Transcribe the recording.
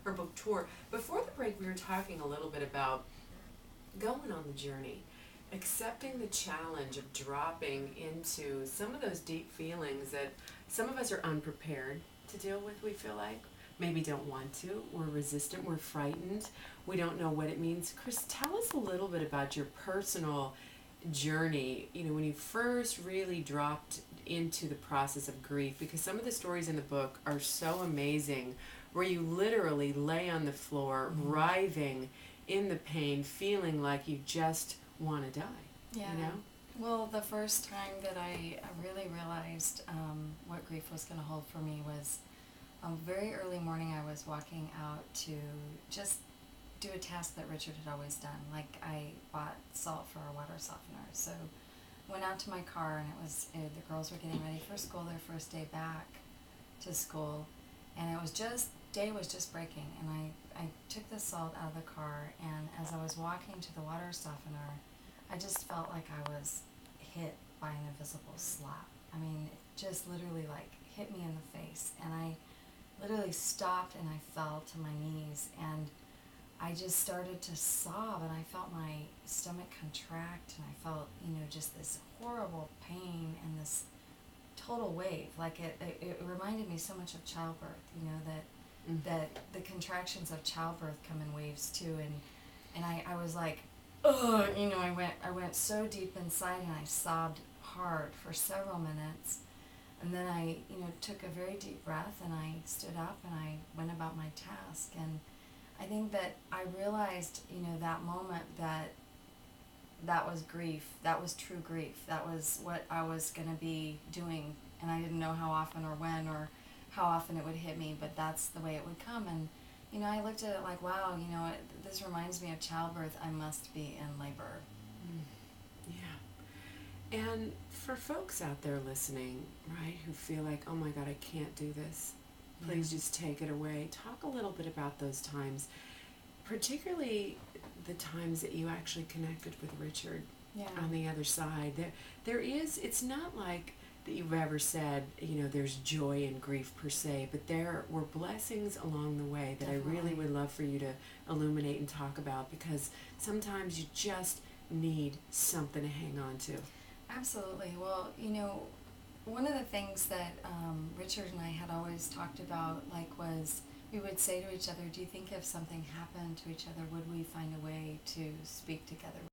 her book tour. Before the break, we were talking a little bit about going on the journey, accepting the challenge of dropping into some of those deep feelings that some of us are unprepared to deal with, we feel like. Maybe don't want to, we're resistant, we're frightened, we don't know what it means. Kris, tell us a little bit about your personal journey, when you first really dropped into the process of grief, because some of the stories in the book are so amazing, where you literally lay on the floor, writhing in the pain, feeling like you just want to die. Yeah. Well, the first time that I really realized what grief was going to hold for me was very early morning. I was walking out to just do a task that Richard had always done. Like, I bought salt for our water softener. So went out to my car, and the girls were getting ready for school, their first day back to school, and day was just breaking, and I took the salt out of the car, and as I was walking to the water softener, I just felt like I was hit by an invisible slap. I mean, it just literally hit me in the face, and I literally stopped and I fell to my knees, and I just started to sob, and I felt my stomach contract, and I felt, just this horrible pain and this total wave. Like it reminded me so much of childbirth, that the contractions of childbirth come in waves too, and I was like, ugh, I went so deep inside, and I sobbed hard for several minutes, and then I, took a very deep breath, and I stood up and I went about my task. And I think that I realized, that moment that was grief. That was true grief. That was what I was going to be doing, and I didn't know how often or when or how often it would hit me, but that's the way it would come. And, I looked at it like, wow, this reminds me of childbirth. I must be in labor. Yeah. And for folks out there listening, right, who feel like, oh my God, I can't do this, please just take it away. Talk a little bit about those times, particularly the times that you actually connected with Richard on the other side. It's not like that you've ever said, there's joy in grief per se, but there were blessings along the way that Definitely. I really would love for you to illuminate and talk about, because sometimes you just need something to hang on to. Absolutely. Well, one of the things that Richard and I had always talked about, was we would say to each other, do you think if something happened to each other, would we find a way to speak together?